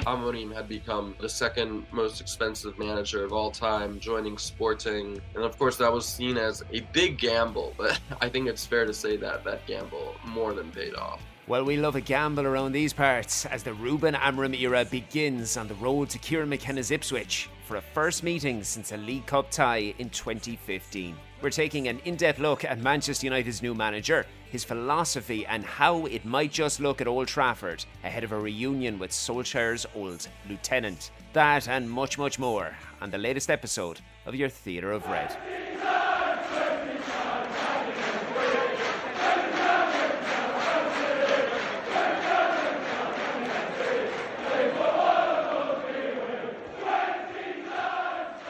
Amorim had become the second most expensive manager of all time, joining Sporting. And of course, that was seen as a big gamble, but I think it's fair to say that that gamble more than paid off. Well, we love a gamble around these parts as the Ruben Amorim era begins on the road to Kieran McKenna's Ipswich for a first meeting since a League Cup tie in 2015. We're taking an in-depth look at Manchester United's new manager, his philosophy and how it might just look at Old Trafford ahead of a reunion with Solskjaer's old lieutenant. That and much, much more on the latest episode of your Theatre of Red.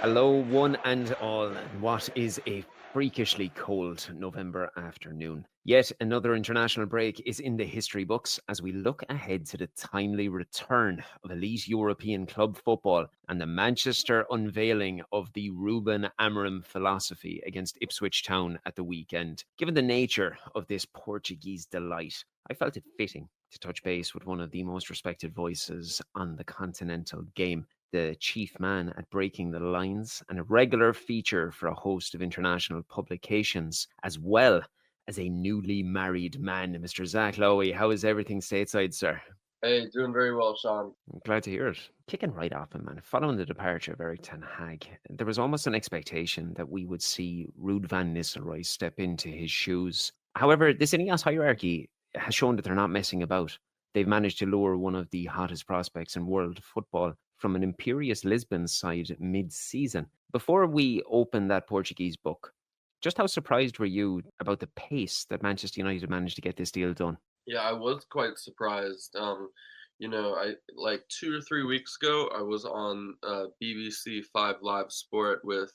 Hello, one and all. What is a freakishly cold November afternoon? Yet another international break is in the history books as we look ahead to the timely return of elite European club football and the Manchester unveiling of the Ruben Amorim philosophy against Ipswich Town at the weekend. Given the nature of this Portuguese delight, I felt it fitting to touch base with one of the most respected voices on the continental game, the chief man at Breaking the Lines and a regular feature for a host of international publications, as well as a newly married man, Mr. Zach Lowy. How is everything stateside, sir? Hey, doing very well, Shaun. I'm glad to hear it. Kicking right off, man. Following the departure of Erik ten Hag, there was almost an expectation that we would see Ruud van Nistelrooy step into his shoes. However, this Ineos hierarchy has shown that they're not messing about. They've managed to lure one of the hottest prospects in world football from an imperious Lisbon side mid-season. Before we open that Portuguese book, just how surprised were you about the pace that Manchester United managed to get this deal done? Yeah, I was quite surprised. I like 2 or 3 weeks ago, I was on BBC Five Live Sport with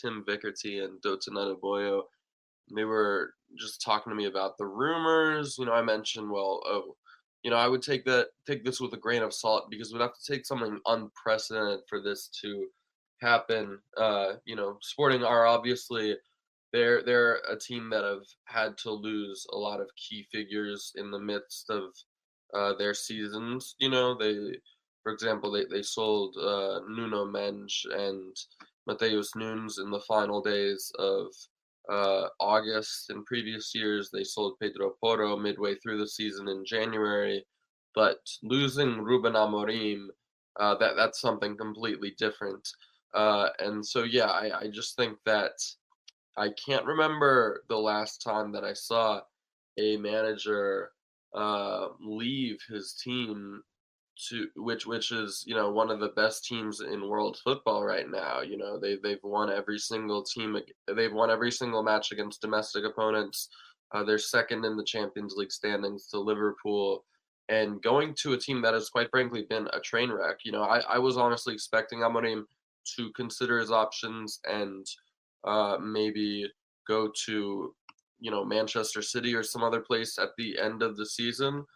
Tim Vickerty and Dotun Boyo. They were just talking to me about the rumors. I mentioned, I would take this with a grain of salt because we'd have to take something unprecedented for this to happen. Sporting are obviously they're a team that have had to lose a lot of key figures in the midst of their seasons. For example, they sold Nuno Mendes and Mateus Nunes in the final days of August. In previous years, they sold Pedro Porro midway through the season in January. But losing Ruben Amorim, that's something completely different. And so, yeah, I just think that I can't remember the last time that I saw a manager leave his team to which is one of the best teams in world football right now. They've won every single they've won every single match against domestic opponents. They're second in the Champions League standings to Liverpool, and going to a team that has quite frankly been a train wreck. I was honestly expecting Amorim to consider his options and maybe go to Manchester City or some other place at the end of the season.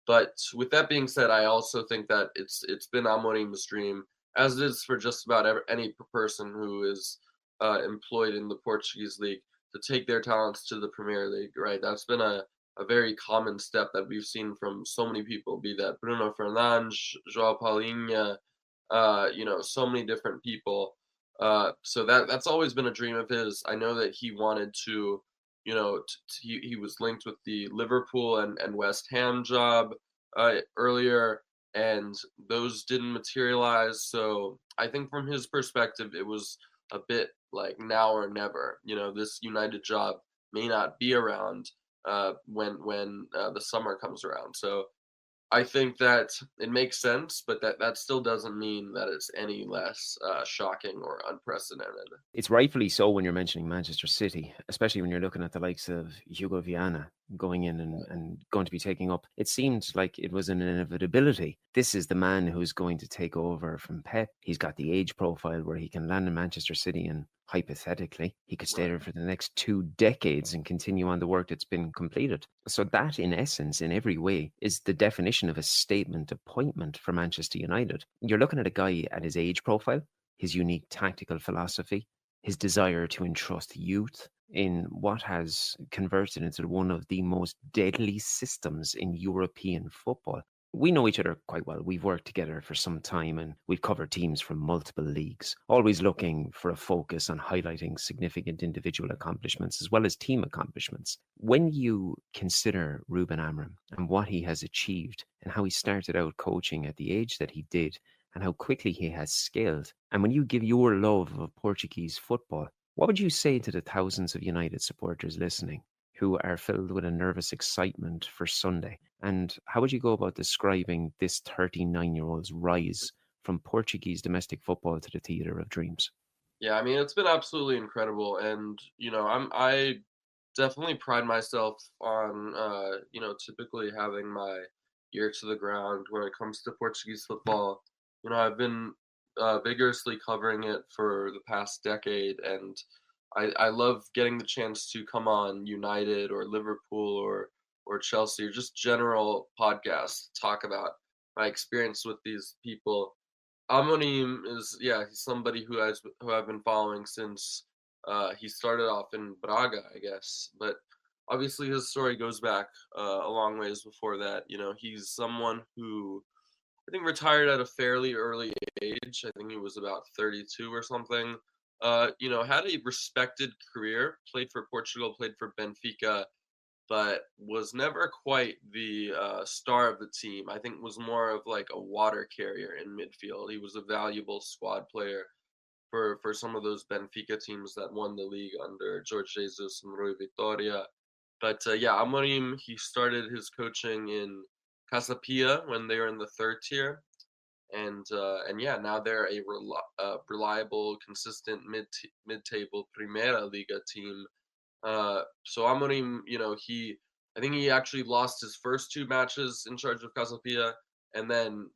But with that being said, I also think that it's been Amorim's dream, as it is for just about any person who is employed in the Portuguese league, to take their talents to the Premier League. Right, that's been a very common step that we've seen from so many people, be that Bruno Fernandes, João Paulinho, so many different people. So that's always been a dream of his. I know that he wanted to, he was linked with the Liverpool and West Ham job earlier, and those didn't materialize. So I think from his perspective, it was a bit like now or never. This United job may not be around when the summer comes around. So I think that it makes sense, but that still doesn't mean that it's any less shocking or unprecedented. It's rightfully so when you're mentioning Manchester City, especially when you're looking at the likes of Hugo Viana going in and going to be taking up. It seemed like it was an inevitability. This is the man who's going to take over from Pep. He's got the age profile where he can land in Manchester City and hypothetically, he could stay there for the next 2 decades and continue on the work that's been completed. So that, in essence, in every way, is the definition of a statement appointment for Manchester United. You're looking at a guy at his age profile, his unique tactical philosophy, his desire to entrust youth in what has converted into one of the most deadly systems in European football. We know each other quite well. We've worked together for some time and we've covered teams from multiple leagues, always looking for a focus on highlighting significant individual accomplishments as well as team accomplishments. When you consider Ruben Amorim and what he has achieved and how he started out coaching at the age that he did and how quickly he has scaled, and when you give your love of Portuguese football, what would you say to the thousands of United supporters listening who are filled with a nervous excitement for Sunday? And how would you go about describing this 39-year-old's rise from Portuguese domestic football to the theatre of dreams? Yeah, I mean, it's been absolutely incredible, and I definitely pride myself on typically having my ear to the ground when it comes to Portuguese football. I've been vigorously covering it for the past decade, and I love getting the chance to come on United or Liverpool or Chelsea or just general podcasts to talk about my experience with these people. Amorim is, yeah, he's somebody who I've been following since he started off in Braga, I guess. But obviously his story goes back a long ways before that. He's someone who I think retired at a fairly early age. I think he was about 32 or something. Had a respected career, played for Portugal, played for Benfica, but was never quite the star of the team. I think was more of like a water carrier in midfield. He was a valuable squad player for some of those Benfica teams that won the league under George Jesus and Rui Vitoria. But yeah, Amorim, he started his coaching in Casapia when they were in the third tier, and yeah, now they're a reliable, consistent mid-table Primera Liga team. So Amorim, I think he actually lost his first two matches in charge of Casapia, and then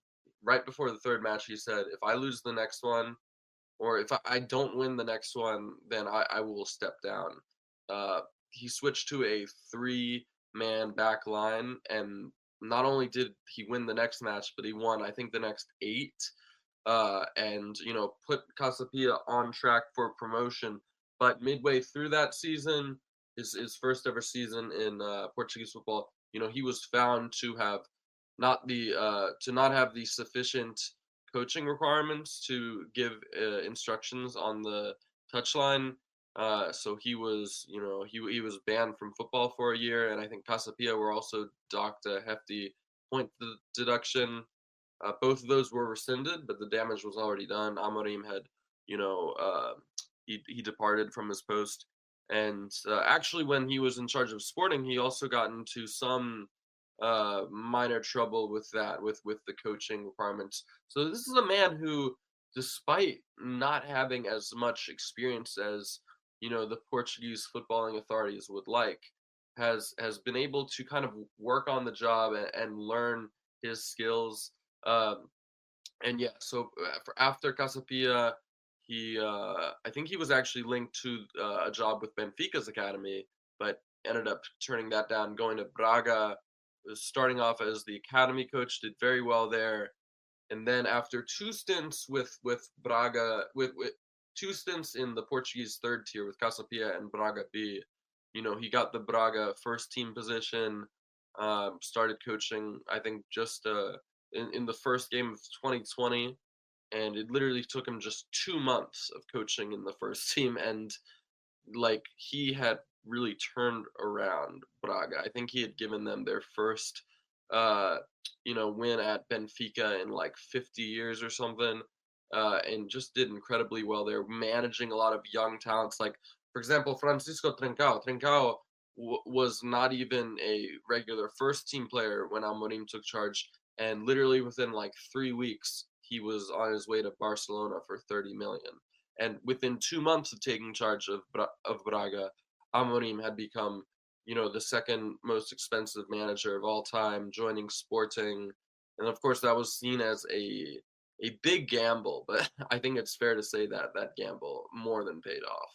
right before the third match, he said, "If I lose the next one, or if I don't win the next one, then I will step down." He switched to a three-man back line, and not only did he win the next match, but he won, I think, the next eight, and put Casapia on track for promotion. But midway through that season, his first ever season in Portuguese football, he was found to have not have the sufficient coaching requirements to give instructions on the touchline. So he was, he was banned from football for a year, and I think Casapia were also docked a hefty point deduction. Both of those were rescinded, but the damage was already done. Amorim had, you know, he departed from his post, and actually, when he was in charge of Sporting, he also got into some minor trouble with that, with the coaching requirements. So this is a man who, despite not having as much experience as the Portuguese footballing authorities would like, has been able to kind of work on the job and learn his skills. Um, and yeah, so for after Casapia, he I think he was actually linked to a job with Benfica's academy, but ended up turning that down, going to Braga. Was starting off as the academy coach, did very well there, and then after two stints with Braga, with two stints in the Portuguese third tier with Casapia and Braga B, he got the Braga first team position. Started coaching, I think, just in the first game of 2020, and it literally took him just 2 months of coaching in the first team, and like he had really turned around Braga. I think he had given them their first uh win at Benfica in like 50 years or something. And just did incredibly well. They're managing a lot of young talents, like for example Francisco Trincao was not even a regular first team player when Amorim took charge, and literally within like 3 weeks he was on his way to Barcelona for 30 million. And within 2 months of taking charge of Braga, Amorim had become, the second most expensive manager of all time, joining Sporting, and of course that was seen as a big gamble. But I think it's fair to say that that gamble more than paid off.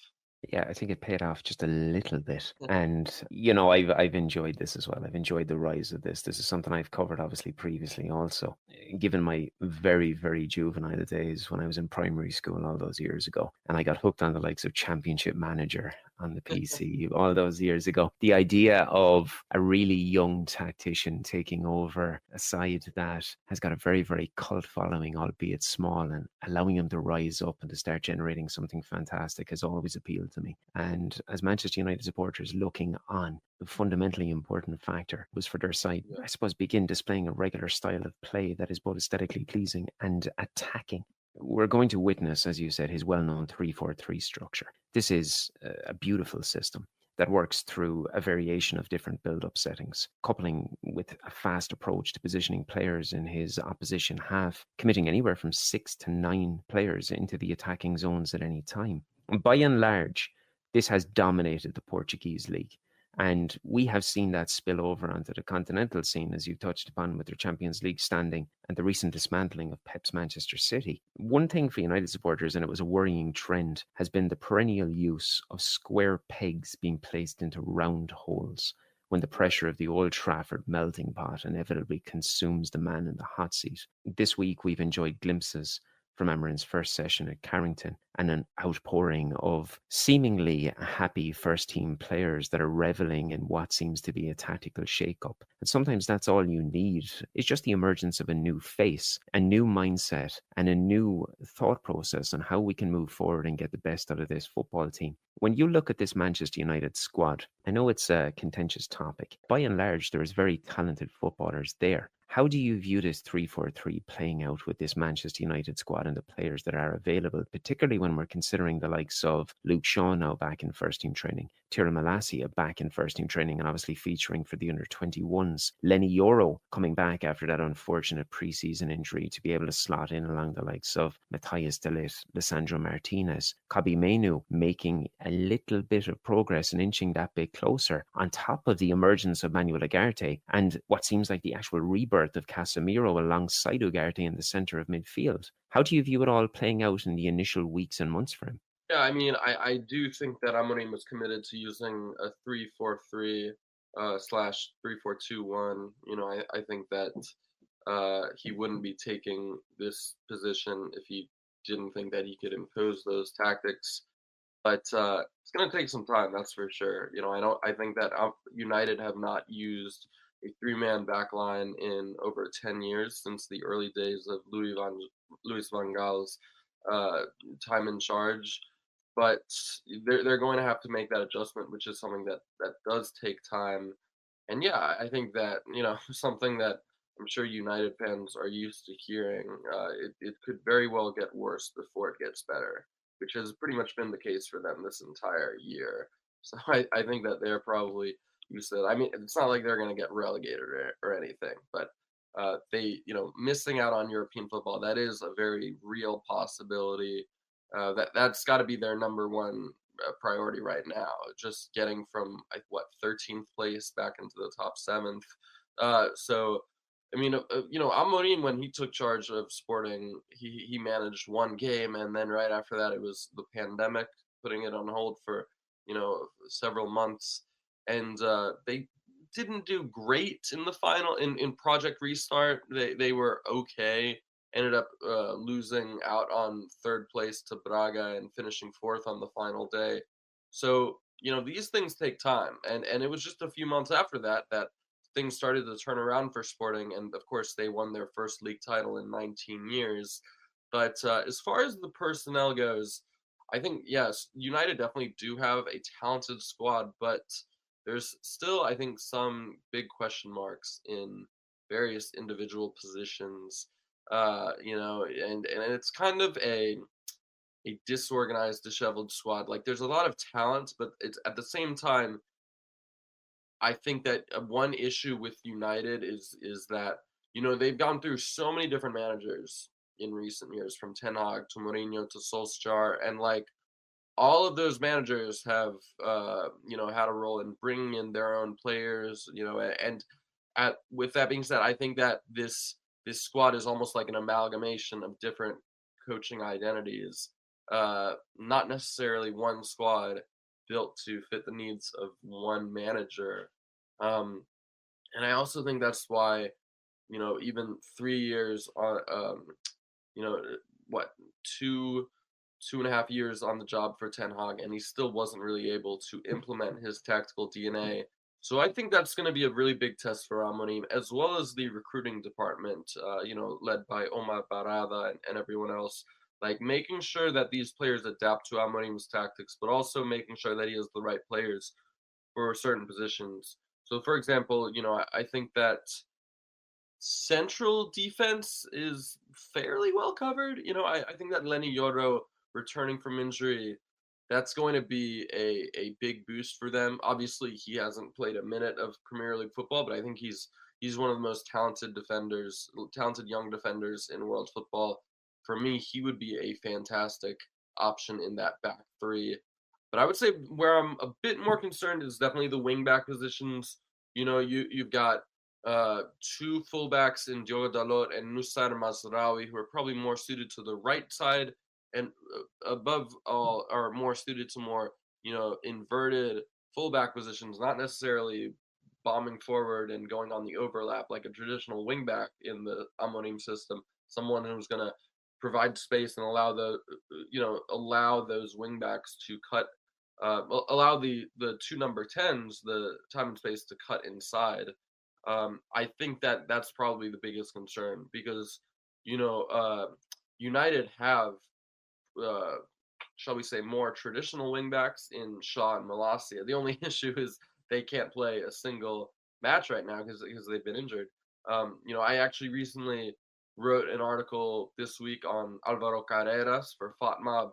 Yeah, I think it paid off just a little bit. And, I've enjoyed this as well. I've enjoyed the rise of this. This is something I've covered obviously previously also. Given my very, very juvenile days when I was in primary school all those years ago, and I got hooked on the likes of Championship Manager on the PC all those years ago. The idea of a really young tactician taking over a side that has got a very, very cult following, albeit small, and allowing him to rise up and to start generating something fantastic has always appealed to me. And as Manchester United supporters looking on, the fundamentally important factor was for their side, Yeah. I suppose, begin displaying a regular style of play that is both aesthetically pleasing and attacking. We're going to witness, as you said, his well-known 3-4-3 structure. This is a beautiful system that works through a variation of different build-up settings, coupling with a fast approach to positioning players in his opposition half, committing anywhere from 6 to 9 players into the attacking zones at any time. By and large, this has dominated the Portuguese league. And we have seen that spill over onto the continental scene, as you touched upon with their Champions League standing and the recent dismantling of Pep's Manchester City. One thing for United supporters, and it was a worrying trend, has been the perennial use of square pegs being placed into round holes when the Right. pressure of the Old Trafford melting pot inevitably consumes the man in the hot seat. This week, we've enjoyed glimpses from Amorim's first session at Carrington and an outpouring of seemingly happy first team players that are reveling in what seems to be a tactical shake-up. And sometimes that's all you need. It's just the emergence of a new face, a new mindset, and a new thought process on how we can move forward and get the best out of this football team. When you look at this Manchester United squad, I know it's a contentious topic. By and large, there is very talented footballers there. How do you view this 3-4-3 playing out with this Manchester United squad and the players that are available, particularly when we're considering the likes of Luke Shaw now back in first team training, Tyrell Malacia back in first team training and obviously featuring for the under-21s, Lenny Yoro coming back after that unfortunate pre-season injury to be able to slot in along the likes of Matthias de Ligt, Lissandro Martinez, Kobbie Mainoo making a little bit of progress and inching that bit closer on top of the emergence of Manuel Ugarte and what seems like the actual rebirth of Casemiro alongside Ugarte in the centre of midfield. How do you view it all playing out in the initial weeks and months for him? Yeah, I mean, I do think that Amorim was committed to using a 3-4-3 slash 3-4-2-1. I think that he wouldn't be taking this position if he didn't think that he could impose those tactics. But it's going to take some time, that's for sure. I think that United have not used a three-man back line in over 10 years since the early days of Louis van Gaal's uh, time in charge. But they're going to have to make that adjustment, which is something that does take time. And yeah, I think that something that I'm sure United fans are used to hearing. It could very well get worse before it gets better, which has pretty much been the case for them this entire year. So I think that they're probably used to that. I mean, it's not like they're going to get relegated or anything, but missing out on European football, that is a very real possibility. That's got to be their number one priority right now. Just getting from like what 13th place back into the top seventh. So I mean, Amorim, when he took charge of Sporting, he managed one game, and then right after that, it was the pandemic, putting it on hold for several months, and they didn't do great in the final in Project Restart. They were okay. Ended up losing out on third place to Braga and finishing fourth on the final day. So these things take time, and it was just a few months after that things started to turn around for Sporting, and of course they won their first league title in 19 years. But as far as the personnel goes, I think yes, United definitely do have a talented squad, but there's still I think some big question marks in various individual positions. And it's kind of a disorganized, disheveled squad. Like there's a lot of talent, but it's at the same time I think that one issue with United is that they've gone through so many different managers in recent years, from Ten Hag to Mourinho to Solskjaer, and like all of those managers have had a role in bringing in their own players, and at with that being said, I think that this squad is almost like an amalgamation of different coaching identities, not necessarily one squad built to fit the needs of one manager. Um, and I also think that's why, even 3 years on, you know, what, two 2.5 years on the job for Ten Hag, and he still wasn't really able to implement his tactical DNA. So I think that's going to be a really big test for Amorim, as well as the recruiting department, led by Omar Barada and everyone else. Like making sure that these players adapt to Amorim's tactics, but also making sure that he has the right players for certain positions. So, for example, I think that central defense is fairly well covered. I think that Lenny Yoro returning from injury, that's going to be a big boost for them. Obviously, he hasn't played a minute of Premier League football, but I think he's one of the most talented defenders, talented young defenders in world football. For me, he would be a fantastic option in that back three. But I would say where I'm a bit more concerned is definitely the wing back positions. You've got two fullbacks in Diogo Dalot and Nusar Mazraoui, who are probably more suited to the right side, and above all, are more suited to more, inverted fullback positions, not necessarily bombing forward and going on the overlap like a traditional wingback in the Amorim system. Someone who's going to provide space and allow those wingbacks to cut, allow the two number tens the time and space to cut inside. I think that that's probably the biggest concern because United have, uh, shall we say, more traditional wingbacks in Shaw and Malacia. The only issue is they can't play a single match right now because they've been injured. I actually recently wrote an article this week on Alvaro Carreras for FOTMob,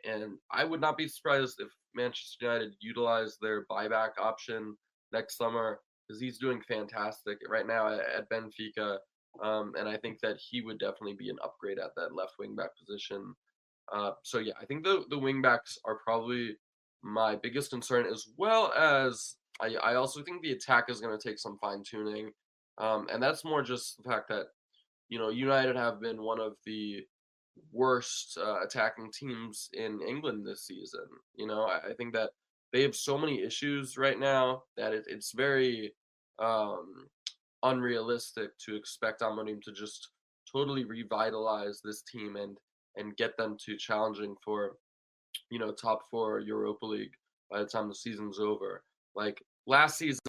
and I would not be surprised if Manchester United utilized their buyback option next summer because he's doing fantastic right now at Benfica. And I think that he would definitely be an upgrade at that left wing back position. So yeah, I think the wing backs are probably my biggest concern, as well as I also think the attack is going to take some fine tuning, and that's more just the fact that United have been one of the worst attacking teams in England this season. I think that they have so many issues right now that it's very um, unrealistic to expect Amorim to just totally revitalize this team and get them to challenging for top four Europa League by the time the season's over. Like last season,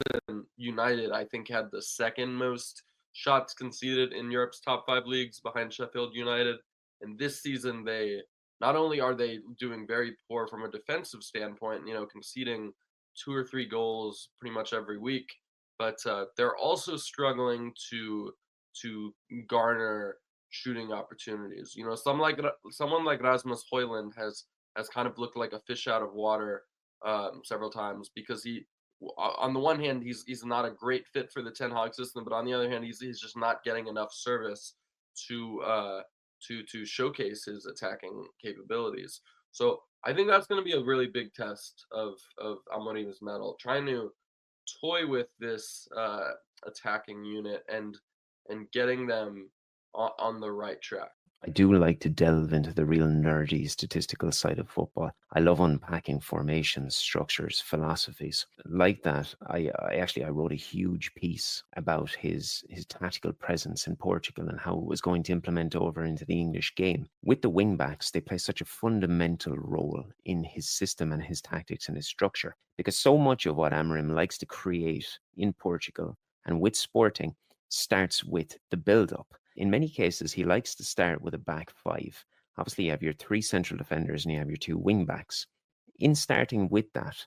United I think had the second most shots conceded in Europe's top five leagues behind Sheffield United, and this season they not only are they doing very poor from a defensive standpoint, conceding two or three goals pretty much every week, but they're also struggling to garner shooting opportunities. Someone like Rasmus Højlund has kind of looked like a fish out of water several times because on the one hand, he's not a great fit for the Ten Hag system, but on the other hand, he's just not getting enough service to showcase his attacking capabilities. So I think that's going to be a really big test of Amorim's mettle, trying to toy with this attacking unit and getting them on the right track. I do like to delve into the real nerdy statistical side of football. I love unpacking formations, structures, philosophies. Like that, I wrote a huge piece about his tactical presence in Portugal and how it was going to implement over into the English game. With the wing-backs, they play such a fundamental role in his system and his tactics and his structure, because so much of what Amorim likes to create in Portugal and with Sporting starts with the build-up. In many cases, he likes to start with a back five. Obviously, you have your three central defenders and you have your two wing backs. In starting with that,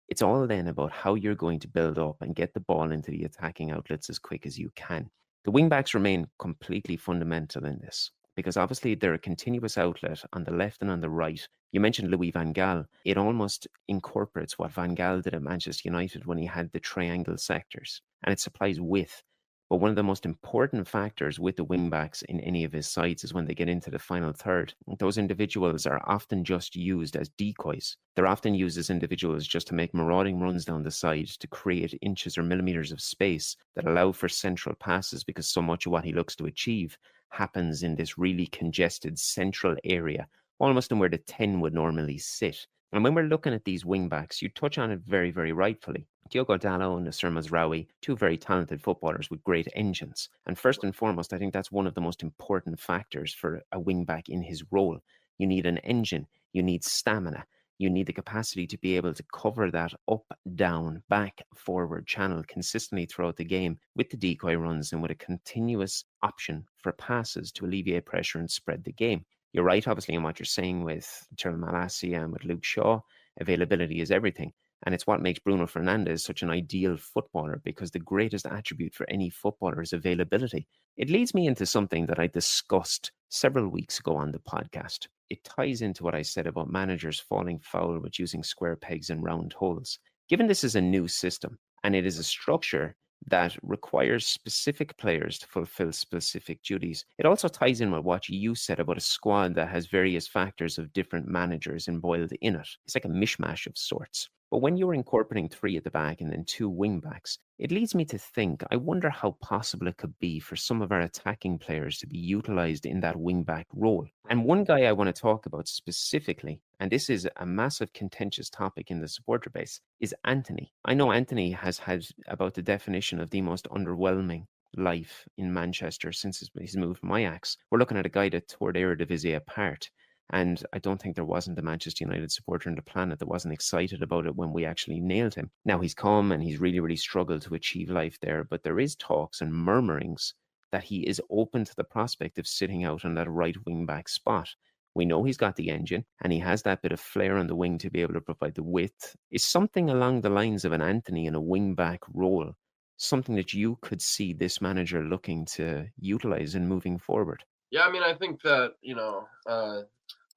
it's all then about how you're going to build up and get the ball into the attacking outlets as quick as you can. The wing backs remain completely fundamental in this because obviously they're a continuous outlet on the left and on the right. You mentioned Louis van Gaal. It almost incorporates what Van Gaal did at Manchester United when he had the triangle sectors, and it supplies width. But one of the most important factors with the wing-backs in any of his sides is when they get into the final third. Those individuals are often just used as decoys. They're often used as individuals just to make marauding runs down the side to create inches or millimeters of space that allow for central passes, because so much of what he looks to achieve happens in this really congested central area, almost in where the 10 would normally sit. And when we're looking at these wing-backs, you touch on it very, very rightfully. Diogo Dalot and Nusar Mazraoui, two very talented footballers with great engines. And first and foremost, I think that's one of the most important factors for a wing-back in his role. You need an engine. You need stamina. You need the capacity to be able to cover that up, down, back, forward channel consistently throughout the game with the decoy runs and with a continuous option for passes to alleviate pressure and spread the game. You're right, obviously, in what you're saying with Tyrell Malacia and with Luke Shaw. Availability is everything. And it's what makes Bruno Fernandes such an ideal footballer, because the greatest attribute for any footballer is availability. It leads me into something that I discussed several weeks ago on the podcast. It ties into what I said about managers falling foul with using square pegs and round holes. Given this is a new system and it is a structure that requires specific players to fulfill specific duties, it also ties in with what you said about a squad that has various factors of different managers embroiled in it. It's like a mishmash of sorts. But when you're incorporating three at the back and then two wing backs, it leads me to think, I wonder how possible it could be for some of our attacking players to be utilised in that wing back role. And one guy I want to talk about specifically, and this is a massive contentious topic in the supporter base, is Anthony. I know Anthony has had about the definition of the most underwhelming life in Manchester since his move from Ajax. We're looking at a guy that tore the Eredivisie apart. And I don't think there wasn't a Manchester United supporter on the planet that wasn't excited about it when we actually nailed him. Now he's come and he's really, really struggled to achieve life there. But there is talks and murmurings that he is open to the prospect of sitting out on that right wing back spot. We know he's got the engine and he has that bit of flair on the wing to be able to provide the width. Is something along the lines of an Anthony in a wing back role something that you could see this manager looking to utilize in moving forward? Yeah, I mean, I think that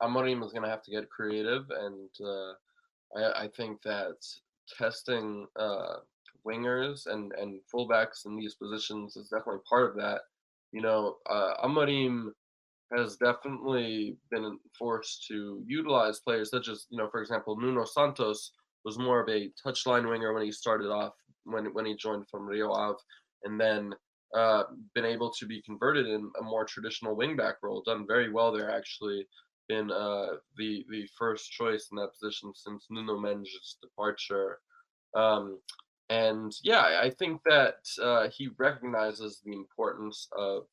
Amorim is going to have to get creative, and I think that testing wingers and fullbacks in these positions is definitely part of that. Amorim has definitely been forced to utilize players such as, for example, Nuno Santos was more of a touchline winger when he started off, when he joined from Rio Ave, and then been able to be converted in a more traditional wingback role. Done very well there, actually. Been the first choice in that position since Nuno Mendes' departure. Um, and yeah, I think that he recognizes the importance of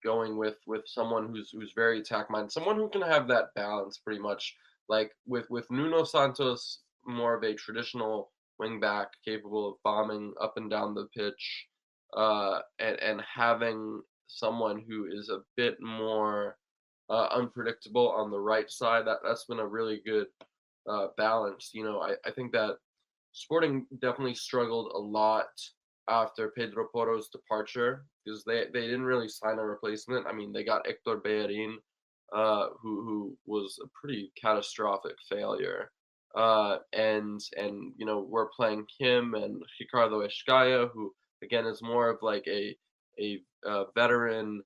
going with someone who's very attack minded, someone who can have that balance pretty much. Like with Nuno Santos, more of a traditional wing back capable of bombing up and down the pitch, and having someone who is a bit more unpredictable on the right side. That's been a really good balance. I think that Sporting definitely struggled a lot after Pedro Porro's departure because they didn't really sign a replacement. I mean, they got Hector Bellerin, who was a pretty catastrophic failure. And we're playing him and Ricardo Escaya, who again is more of like a veteran,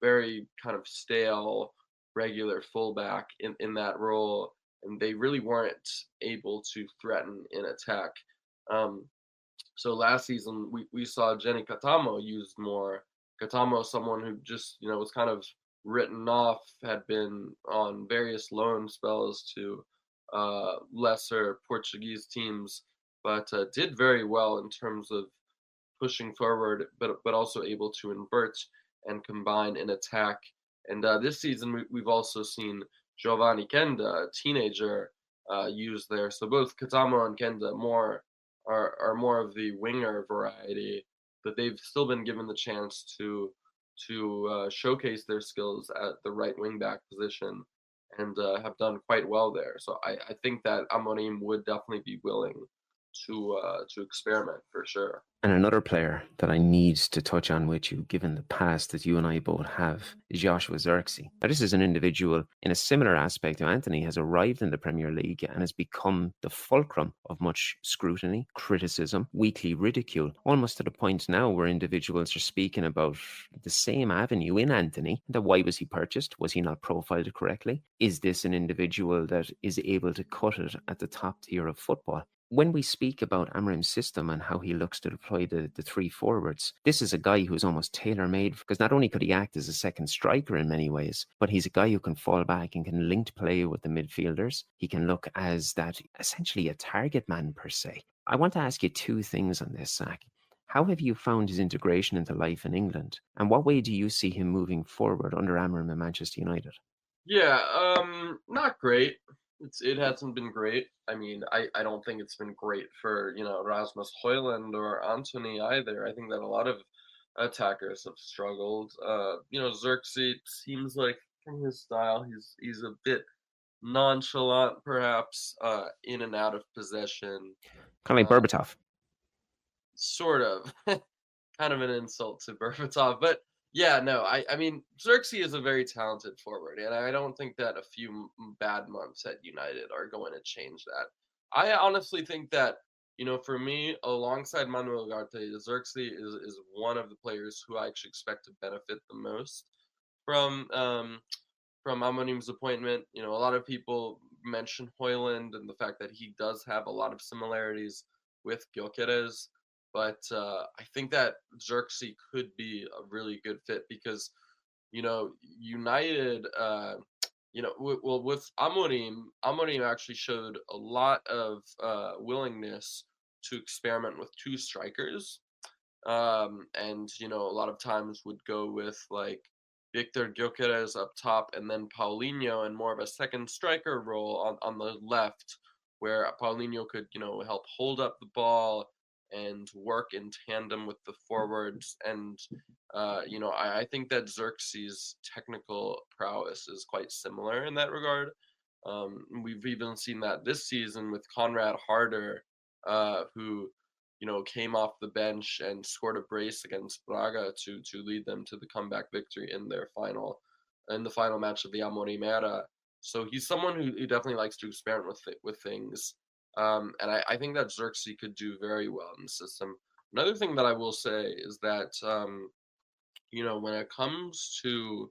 very kind of stale regular fullback in that role, and they really weren't able to threaten in attack. Um, so last season we saw Jenny Katamo used more. Katamo, someone who just was kind of written off, had been on various loan spells to lesser Portuguese teams, but did very well in terms of pushing forward, but also able to invert and combine in attack. And this season we've also seen Giovanni Kenda, a teenager, used there. So both Katamo and Kenda are more of the winger variety, but they've still been given the chance to showcase their skills at the right wing back position, and have done quite well there. So I think that Amorim would definitely be willing to experiment for sure. And another player that I need to touch on with you, given the past that you and I both have, is Joshua Zirkzee. Now, this is an individual in a similar aspect to Anthony, has arrived in the Premier League and has become the fulcrum of much scrutiny, criticism, weekly ridicule, almost to the point now where individuals are speaking about the same avenue in Anthony. That why was he purchased? Was he not profiled correctly? Is this an individual that is able to cut it at the top tier of football? When we speak about Amorim's system and how he looks to deploy the three forwards, this is a guy who's almost tailor-made, because not only could he act as a second striker in many ways, but he's a guy who can fall back and can link play with the midfielders. He can look as that, essentially a target man per se. I want to ask you two things on this, Zach. How have you found his integration into life in England? And what way do you see him moving forward under Amorim and Manchester United? Yeah, not great. It hasn't been great. I mean, I don't think it's been great for, Rasmus Højlund or Anthony either. I think that a lot of attackers have struggled. Xerxes seems like from his style, he's a bit nonchalant, perhaps, in and out of possession. Kind of like Uh, Berbatov. sort of. Kind of an insult to Berbatov, but yeah, no, I mean, Xerxes is a very talented forward, and I don't think that a few bad months at United are going to change that. I honestly think that, for me, alongside Manuel Ugarte, Xerxes is one of the players who I actually expect to benefit the most from Amorim's appointment. A lot of people mention Hoyland and the fact that he does have a lot of similarities with Gyökeres, but I think that Xerxes could be a really good fit because United. Well, with Amorim actually showed a lot of willingness to experiment with two strikers, and a lot of times would go with like Victor Gyökeres up top and then Paulinho and more of a second striker role on the left, where Paulinho could help hold up the ball and work in tandem with the forwards. And I think that Xerxes' technical prowess is quite similar in that regard. We've even seen that this season with Conrad Harder, who came off the bench and scored a brace against Braga to lead them to the comeback victory in the final match of the Amorim era. So he's someone who definitely likes to experiment with things, and I think that Xerxes could do very well in the system. Another thing that I will say is that when it comes to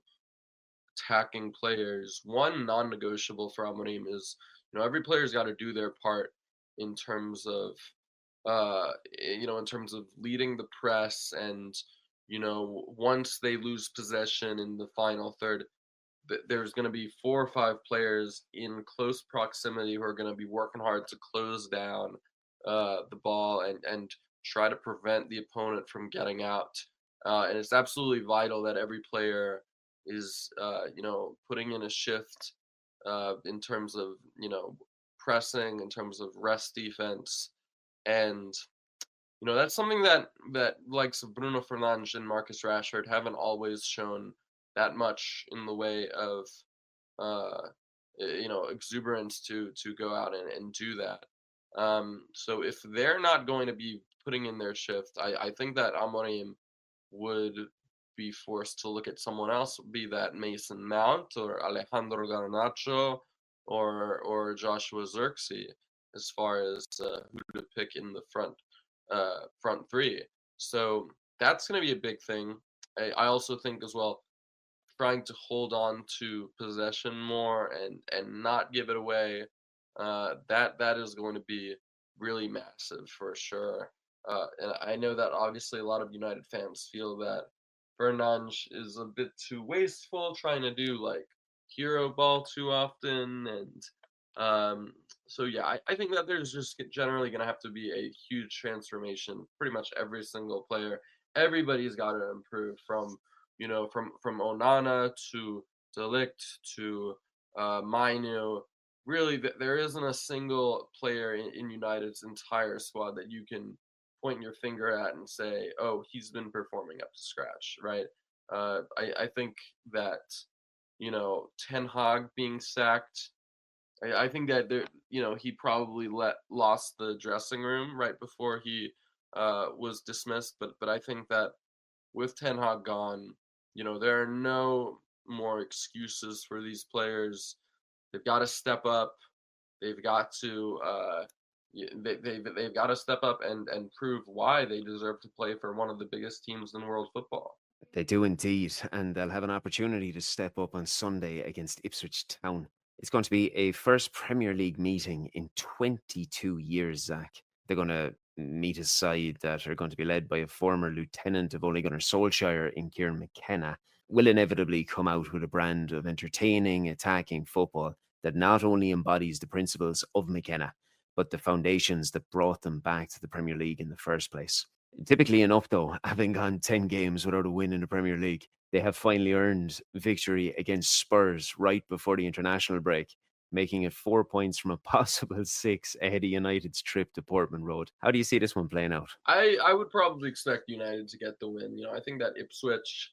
attacking players, one non-negotiable for Amorim is every player's got to do their part in terms of in terms of leading the press and once they lose possession in the final third, there's going to be four or five players in close proximity who are going to be working hard to close down the ball and try to prevent the opponent from getting out. And it's absolutely vital that every player is putting in a shift in terms of pressing, in terms of rest defense, and that's something that likes of Bruno Fernandes and Marcus Rashford haven't always shown that much in the way of uh, exuberance to go out and do that. So if they're not going to be putting in their shift, I think that Amorim would be forced to look at someone else, be that Mason Mount or Alejandro Garnacho or Joshua Xerxes, as far as who to pick in the front three. So that's going to be a big thing. I also think as well trying to hold on to possession more and not give it away. That is going to be really massive for sure. And I know that obviously a lot of United fans feel that Fernandes is a bit too wasteful, trying to do like hero ball too often, and um, so yeah, I think that there's just generally going to have to be a huge transformation. Pretty much every single player, everybody's got to improve from Onana to Delict to Mainu. Really, there isn't a single player in United's entire squad that you can point your finger at and say, "Oh, he's been performing up to scratch." Right? I think that Ten Hag being sacked. I think that he probably lost the dressing room right before he was dismissed. But I think that with Ten Hag gone, there are no more excuses for these players. They've got to step up. They've got to they've got to step up and prove why they deserve to play for one of the biggest teams in world football. They do indeed, and they'll have an opportunity to step up on Sunday against Ipswich Town. It's going to be a first Premier League meeting in 22 years, Zach. They're going to meet a side that are going to be led by a former lieutenant of Ole Gunnar Solskjaer in Kieran McKenna, will inevitably come out with a brand of entertaining, attacking football that not only embodies the principles of McKenna, but the foundations that brought them back to the Premier League in the first place. Typically enough, though, having gone 10 games without a win in the Premier League, They have finally earned victory against Spurs right before the international break, making it 4 points from a possible 6 ahead of United's trip to Portman Road. How do you see this one playing out? I would probably expect United to get the win. I think that Ipswich,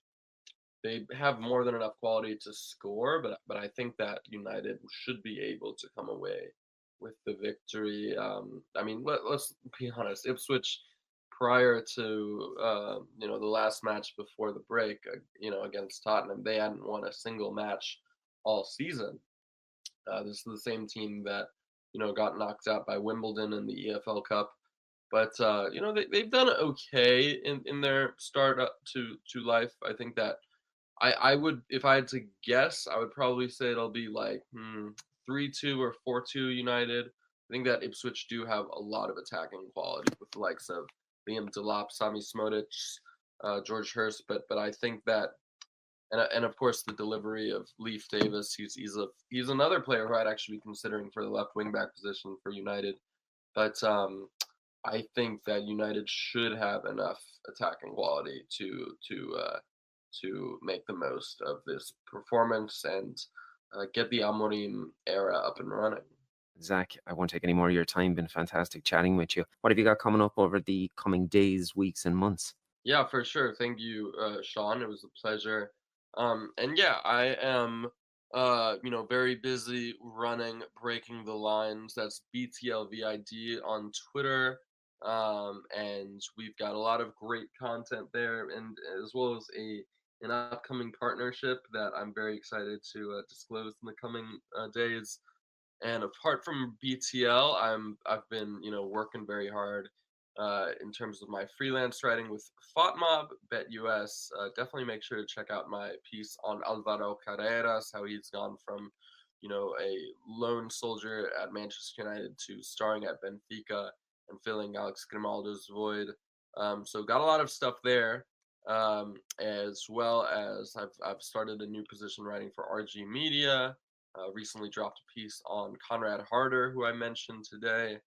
they have more than enough quality to score, but I think that United should be able to come away with the victory. I mean, let's be honest. Ipswich, prior to the last match before the break, against Tottenham, they hadn't won a single match all season. This is the same team that got knocked out by Wimbledon in the EFL Cup. But they've done okay in their start up to life. I think that I would, if I had to guess, I would probably say it'll be like 3-2 or 4-2 United. I think that Ipswich do have a lot of attacking quality with the likes of Liam Delap, Sami Smodic, George Hurst, but I think that and of course the delivery of Leif Davis, he's another player who I'd actually be considering for the left wing back position for United. But I think that United should have enough attacking quality to make the most of this performance and get the Amorim era up and running. Zach, I won't take any more of your time. Been fantastic chatting with you. What have you got coming up over the coming days, weeks, and months? Yeah, for sure. Thank you, Sean. It was a pleasure. And yeah, I am, very busy running Breaking the Lines. That's BTLVID on Twitter. And we've got a lot of great content there, and as well as an upcoming partnership that I'm very excited to disclose in the coming days. And apart from BTL, I've been working very hard in terms of my freelance writing with FOTMob, BetUS. Definitely make sure to check out my piece on Alvaro Carreras, how he's gone from a lone soldier at Manchester United to starring at Benfica and filling Alex Grimaldo's void. So got a lot of stuff there. As well as I've started a new position writing for RG Media. Recently dropped a piece on Conrad Harder, who I mentioned today.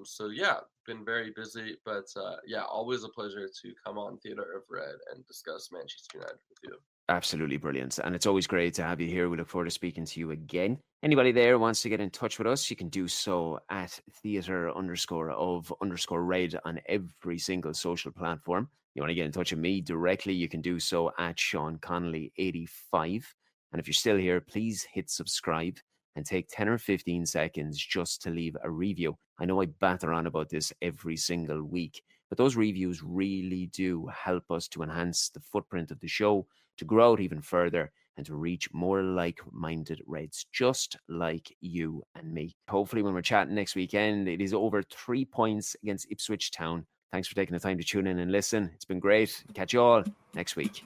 So yeah, been very busy, but yeah, always a pleasure to come on Theatre of Red and discuss Manchester United with you. Absolutely brilliant. And it's always great to have you here. We look forward to speaking to you again. Anybody there wants to get in touch with us, you can do so at theatre_of_red on every single social platform. You want to get in touch with me directly, you can do so at Shaun Connolly 85. And if you're still here, please hit subscribe and take 10 or 15 seconds just to leave a review. I know I batter on about this every single week, but those reviews really do help us to enhance the footprint of the show, to grow out even further, and to reach more like-minded Reds, just like you and me. Hopefully when we're chatting next weekend, it is over 3 points against Ipswich Town. Thanks for taking the time to tune in and listen. It's been great. Catch you all next week.